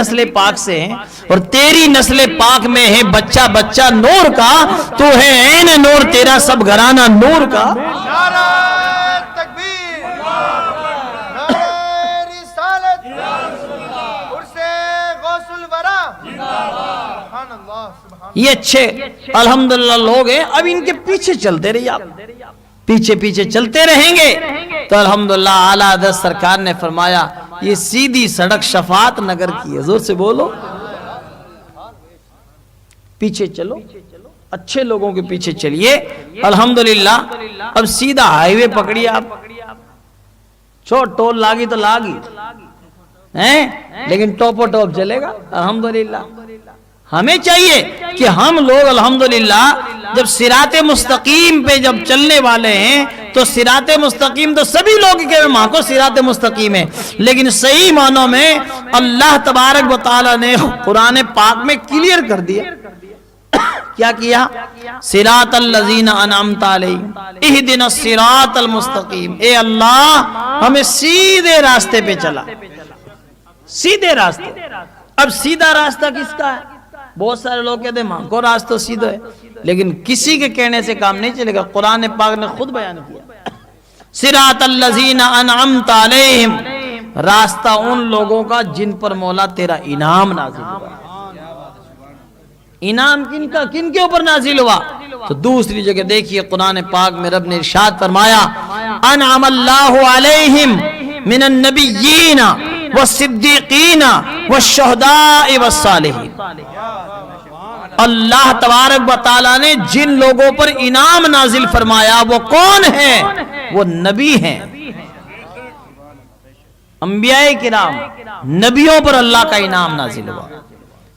نسل پاک سے ہیں اور تیری نسل پاک میں ہے بچہ بچہ نور کا، تو ہے عین نور تیرا سب گھرانہ نور کا۔ نعرہ تکبیر، نعرہ رسالت، عرص غوث الورا، سبحان اللہ سبحان اللہ۔ یہ اچھے الحمدللہ لوگ ہیں، اب ان کے پیچھے چلتے رہیے، آپ پیچھے پیچھے چلتے رہیں گے تو الحمدللہ اعلیٰ حضرت سرکار نے فرمایا یہ سیدھی سڑک شفاعت نگر کی ہے، زور سے بولو، پیچھے چلو، اچھے لوگوں کے پیچھے چلیے۔ الحمدللہ اب سیدھا ہائی وے پکڑیے آپ، چھوٹ ٹول لاگی تو لاگی ہیں، لیکن ٹوپو ٹوپ چلے گا۔ الحمدللہ ہمیں چاہیے کہ ہم لوگ الحمدللہ جب صراط مستقیم پہ جب چلنے والے ہیں تو صراط مستقیم تو سبھی لوگ کہ ماں کو صراط مستقیم ہے، لیکن صحیح معنوں میں اللہ تبارک و تعالی نے قرآن پاک میں کلیئر کر دیا۔ کیا کیا؟ صراط الذین انعمت علیہم اہدنا الصراط المستقیم، اے اللہ ہمیں سیدھے راستے پہ چلا، سیدھے راستے۔ اب سیدھا راستہ کس کا ہے؟ بہت سارے لوگ کہتے ہیں ماں کو راستہ سیدھا ہے، لیکن کسی کے کہنے سے کام نہیں چلے گا، قرآن پاک نے خود بیان کیا صراط الذین انعمت علیہم، راستہ ان لوگوں کا جن پر مولا تیرا انعام نازل ہوا۔ انعام کن کا؟ کن کے اوپر نازل ہوا؟ تو دوسری جگہ دیکھیے قرآن پاک میں رب نے ارشاد فرمایا انعم اللہ علیہم من النبیین والصدیقین والشہداء والصالحین، اللہ تبارک و تعالیٰ نے جن لوگوں پر انعام نازل فرمایا وہ کون ہیں؟ وہ نبی ہیں، انبیاء کرام، نبیوں پر اللہ کا انعام نازل ہوا،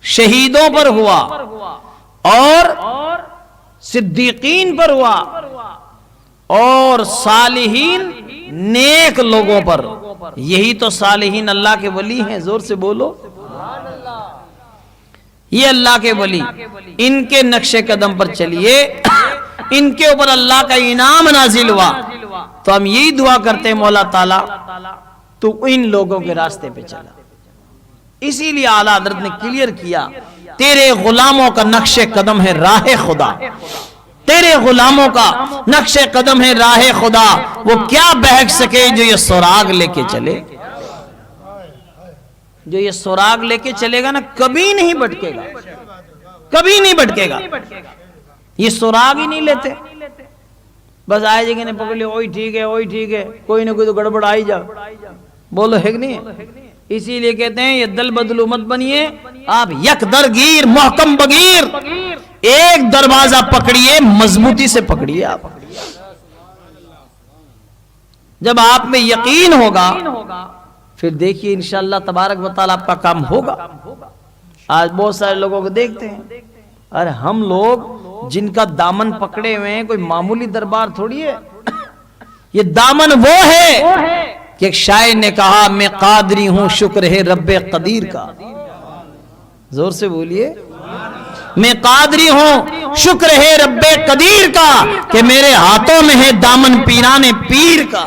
شہیدوں پر ہوا اور صدیقین پر ہوا اور صالحین نیک لوگوں پر۔ یہی تو صالحین اللہ کے ولی ہیں، زور سے بولو، یہ اللہ کے ولی، ان کے نقش قدم پر چلیے، ان کے اوپر اللہ کا انعام نازل ہوا۔ تو ہم یہی دعا کرتے ہیں مولا تعالیٰ تو ان لوگوں کے راستے پہ چلا۔ اسی لیے اعلیٰ حضرت نے کلیئر کیا تیرے غلاموں کا نقش قدم ہے راہ خدا، تیرے غلاموں کا نقش قدم ہے راہ خدا، وہ کیا بہک سکے جو یہ سراغ لے کے چلے، جو یہ سراغ لے کے چلے گا نا کبھی نہیں بھٹکے گا، کبھی نہیں بھٹکے گا۔ یہ سراغ ہی نہیں لیتے، بس آئے جگہ نے پکڑ لیا، وہی ٹھیک ہے وہی ٹھیک ہے، کوئی نہ کوئی تو گڑبڑ آئی جا، بولو ہے کہ نہیں ہے؟ اسی لیے کہتے ہیں یہ دل بدلو مت بنیے، آپ یک درگیر محکم بگیر، ایک دروازہ پکڑیے مضبوطی سے پکڑیے۔ آپ جب آپ میں یقین ہوگا پھر دیکھیے انشاءاللہ تبارک و تعالیٰ آپ کا کام ہوگا۔ آج بہت سارے لوگوں کو دیکھتے ہیں، ارے ہم لوگ جن کا دامن پکڑے ہوئے ہیں کوئی معمولی دربار تھوڑی ہے، یہ دامن وہ ہے کہ ایک شاعر نے کہا میں قادری ہوں شکر ہے رب قدیر کا، زور سے بولیے، میں قادری ہوں شکر ہے رب قدیر کا کہ میرے ہاتھوں میں ہے دامن پیران پیر کا۔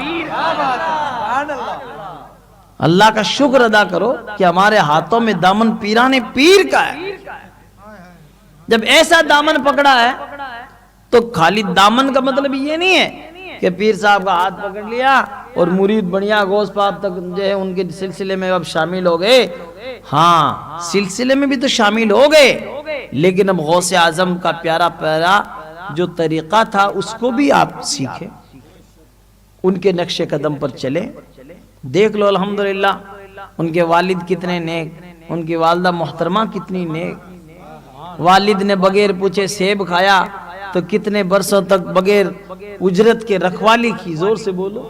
اللہ کا شکر ادا کرو کہ ہمارے ہاتھوں میں دامن پیران پیر کا ہے۔ جب ایسا دامن پکڑا ہے تو خالی دامن کا مطلب یہ نہیں ہے کہ پیر صاحب کا ہاتھ پکڑ لیا اور مرید بڑھیا غوث پاک تک جو ہے ان کے سلسلے میں اب شامل ہو گئے۔ ہاں سلسلے میں بھی تو شامل ہو گئے، لیکن اب غوث اعظم کا پیارا پیارا جو طریقہ تھا اس کو بھی آپ سیکھیں، ان کے نقش قدم پر چلیں۔ دیکھ لو الحمدللہ ان کے والد کتنے نیک، ان کی والدہ محترمہ کتنی نیک، والد نے بغیر پوچھے سیب کھایا تو کتنے برسوں تک بغیر اجرت کے رکھوالی کی، زور سے بولو،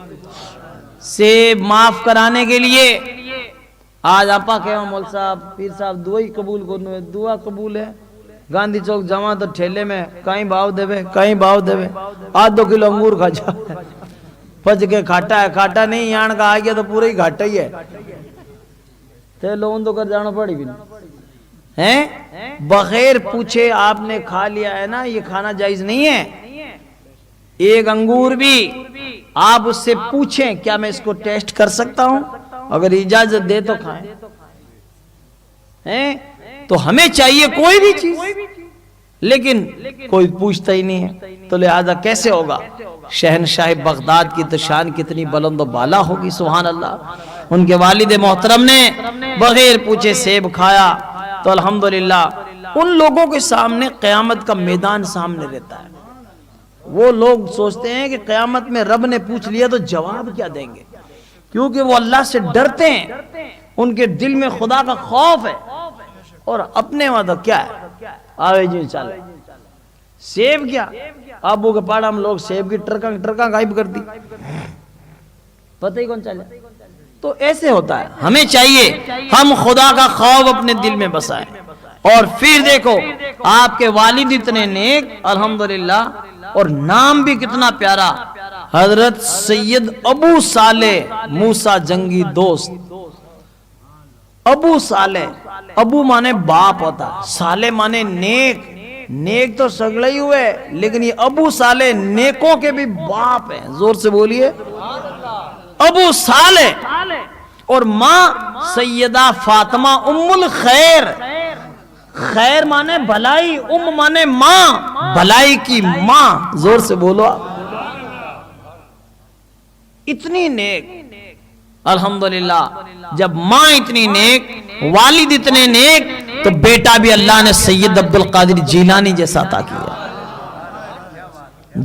سیب معاف کرانے کے لیے۔ آج آپا کہو مول صاحب پیر صاحب دعا ہی قبول کرنو ہے، دعا قبول ہے، گاندھی چوک جمع تو ٹھیلے میں کہیں باؤ دے کہیں باؤ دے، 2 کلو انگور کھا جا، پچ کے کھاٹا ہے، کھاٹا نہیں یان کا آ گیا تو پورا ہی گھاٹا ہی ہے، تے لوگوں تو کر جانا پڑی بھی ہیں، بغیر پوچھے آپ نے کھا لیا ہے نا، یہ کھانا جائز نہیں ہے۔ ایک انگور بھی آپ اس سے پوچھیں کیا میں اس کو ٹیسٹ کر سکتا ہوں، اگر اجازت دے تو کھائیں، ہیں تو ہمیں چاہیے کوئی بھی چیز، لیکن کوئی پوچھتا ہی نہیں ہے، تو لہذا کیسے ہوگا؟ شہنشاہ بغداد کی تو شان کتنی بلند و بالا ہوگی، سبحان اللہ۔ ان کے والد محترم نے بغیر پوچھے سیب کھایا، تو الحمدللہ ان لوگوں کے سامنے قیامت کا میدان سامنے رہتا ہے۔ وہ لوگ سوچتے ہیں کہ قیامت میں رب نے پوچھ لیا تو جواب کیا دیں گے، کیونکہ وہ اللہ سے ڈرتے ہیں، ان کے دل میں خدا کا خوف ہے، اور اپنے وہاں تو کیا ہے، آوے جی چل سیب کیا، ابو کے پاڑا ہم لوگ سیب کی ٹرکاں غائب کر دی، پتہ ہی کون چلے۔ تو ایسے ہوتا ہے، ہمیں چاہیے ہم خدا کا خوف اپنے دل میں بسائیں۔ اور پھر دیکھو آپ کے والد اتنے نیک الحمدللہ، اور نام بھی کتنا پیارا، حضرت سید ابو صالح موسیٰ جنگی دوست۔ ابو صالح، ابو مانے باپ ہوتا، صالح مانے نیک، نیک تو سگڑے ہی ہوئے، لیکن یہ ابو صالح نیکوں کے بھی باپ ہیں، زور سے بولیے ابو صالح۔ اور ماں سیدہ فاطمہ ام الخیر، خیر مانے بھلائی، ام مانے ماں، بھلائی کی ماں، زور سے بولو آپ، اتنی نیک الحمدللہ۔ جب ماں اتنی نیک، والد اتنے نیک، تو بیٹا بھی اللہ نے سید عبد القادر جیلانی جیسا عطا کیا۔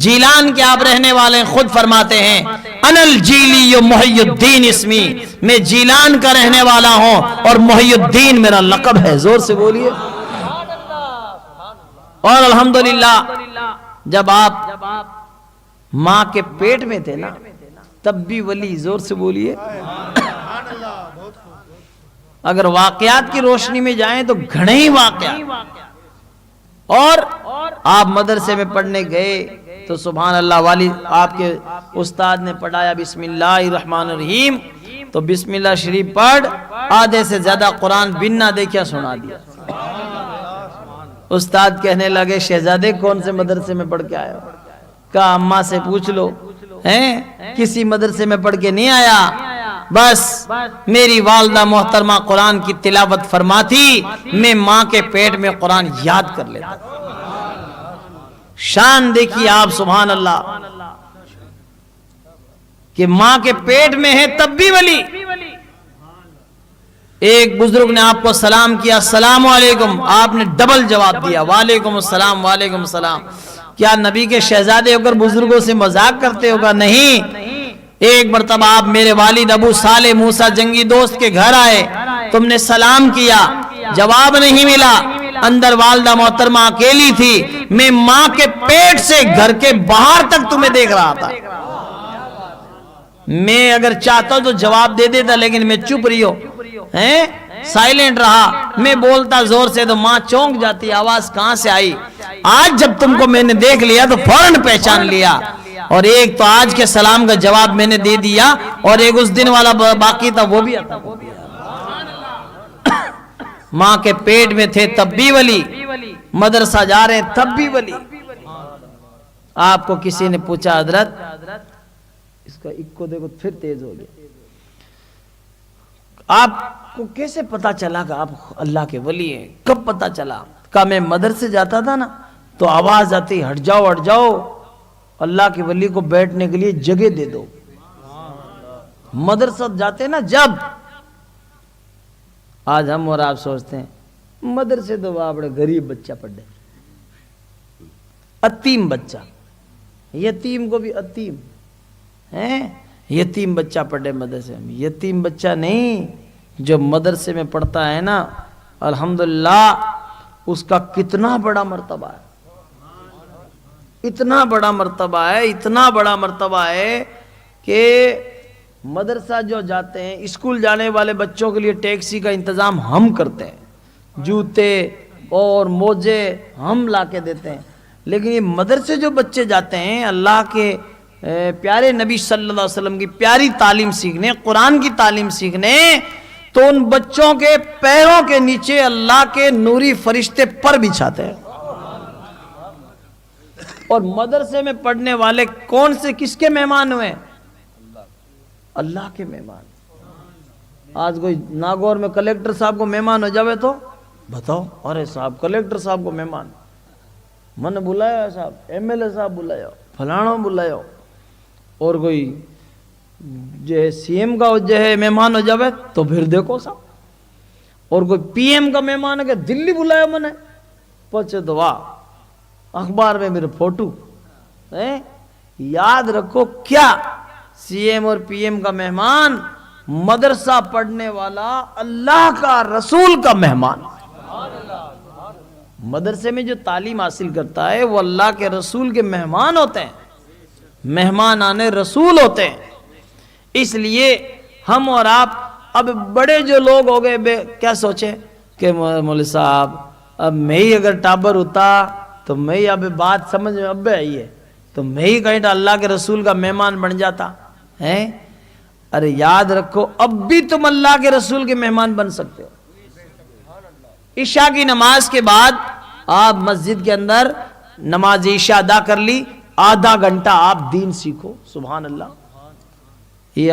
جیلان کے آپ رہنے والے خود فرماتے ہیں انا الجیلی محی الدین اسمی، میں جیلان کا رہنے والا ہوں اور محی الدین میرا لقب ہے، زور سے بولیے۔ اور الحمدللہ جب آپ ماں کے پیٹ میں تھے نا تب بھی ولی، زور سے بولیے۔ اگر واقعات کی روشنی میں جائیں تو گھنے ہی واقعات، اور آپ مدرسے میں پڑھنے گئے تو سبحان اللہ والد آپ کے استاد نے پڑھایا بسم اللہ الرحمن الرحیم، تو بسم اللہ شریف پڑھ، آدھے سے زیادہ قرآن بن نہ دیکھا سنا دیا۔ استاد کہنے لگے شہزادے کون سے مدرسے میں پڑھ کے آئے ہو؟ کہا اماں سے پوچھ لو، کسی مدرسے میں پڑھ کے نہیں آیا، بس میری والدہ محترمہ قرآن کی تلاوت فرماتی، میں ماں کے پیٹ میں قرآن یاد کر لیتا۔ شان دیکھیے آپ سبحان اللہ، کہ ماں کے پیٹ میں ہے تب بھی ولی۔ ایک بزرگ نے آپ کو سلام کیا السلام علیکم، آپ نے ڈبل جواب دیا وعلیکم السلام وعلیکم السلام۔ کیا نبی کے شہزادے ہو کر بزرگوں سے مذاق کرتے ہوگا؟ نہیں۔ ایک مرتبہ آپ میرے والد ابو صالح موسیٰ جنگی دوست کے گھر آئے، تم نے سلام کیا، جواب نہیں ملا، اندر والدہ محترمہ اکیلی تھی، میں ماں کے پیٹ سے گھر کے باہر تک تمہیں دیکھ رہا تھا، میں اگر چاہتا تو جواب دے دیتا، لیکن میں چپ رہی ہو، سائلنٹ رہا، میں بولتا زور سے تو ماں چونک جاتی، آواز کہاں سے آئی؟ آج جب تم کو میں نے دیکھ لیا تو فوراً پہچان لیا، اور ایک تو آج کے سلام کا جواب میں نے دے دیا، اور ایک اس دن والا باقی تھا وہ بھی آتا۔ ماں کے پیٹ میں تھے تب بھی ولی، مدرسہ جا رہے ہیں تب بھی ولی۔ آپ کو کسی نے پوچھا حضرت اس کا اکو دیکھو پھر تیز ہو گیا، آپ کو کیسے پتا چلا کہ آپ اللہ کے ولی ہیں؟ کب پتا چلا؟ کہا میں مدرسے جاتا تھا نا تو آواز آتی ہٹ جاؤ ہٹ جاؤ، اللہ کے ولی کو بیٹھنے کے لیے جگہ دے دو۔ مدرسہ جاتے نا جب، آج ہم اور آپ سوچتے ہیں مدرسے تو بڑے غریب بچہ پڑھے، اتیم بچہ، یتیم کو بھی اتیم ہے، یتیم بچہ پڑھے مدرسے میں، یتیم بچہ نہیں، جو مدرسے میں پڑھتا ہے نا الحمدللہ اس کا کتنا بڑا مرتبہ ہے، اتنا بڑا مرتبہ ہے، اتنا بڑا مرتبہ ہے کہ مدرسہ جو جاتے ہیں، اسکول جانے والے بچوں کے لیے ٹیکسی کا انتظام ہم کرتے ہیں، جوتے اور موزے ہم لا کے دیتے ہیں، لیکن یہ مدرسے جو بچے جاتے ہیں اللہ کے پیارے نبی صلی اللہ علیہ وسلم کی پیاری تعلیم سیکھنے، قرآن کی تعلیم سیکھنے، تو ان بچوں کے پیروں کے نیچے اللہ کے نوری فرشتے پر بچھاتے ہیں۔ اور مدرسے میں پڑھنے والے کون سے کس کے مہمان ہوئے؟ اللہ کے مہمان۔ آج کوئی ناگور میں کلیکٹر صاحب کو مہمان ہو جاوے تو بتاؤ، ارے صاحب کلیکٹر صاحب کو مہمان من بلایا صاحب، ایم ایل اے صاحب بلایا، فلانا بلایا، اور کوئی جو ہے سی ایم کا جو ہے مہمان ہو جاوے تو پھر دیکھو صاحب، اور کوئی پی ایم کا مہمان ہے کہ دلی بلایا من ہے پچھے تو واہ اخبار میں میرے فوٹو. یاد رکھو کیا سی ایم اور پی ایم کا مہمان مدرسہ پڑھنے والا اللہ کا رسول کا مہمان. مدرسے میں جو تعلیم حاصل کرتا ہے وہ اللہ کے رسول کے مہمان ہوتے ہیں، مہمان آنے رسول ہوتے ہیں. اس لیے ہم اور آپ اب بڑے جو لوگ ہو گئے کیا سوچے کہ مولوی صاحب اب میں ہی اگر ٹابر ہوتا تو میں ہی اب بات سمجھ میں اب آئی ہے تو میں ہی کہیں اللہ کے رسول کا مہمان بن جاتا ہے. ارے یاد رکھو اب بھی تم اللہ کے رسول کے مہمان بن سکتے ہو. عشاء کی نماز کے بعد آپ مسجد کے اندر نماز عشاء ادا کر لی، آدھا گھنٹہ آپ دین سیکھو. سبحان اللہ. یہ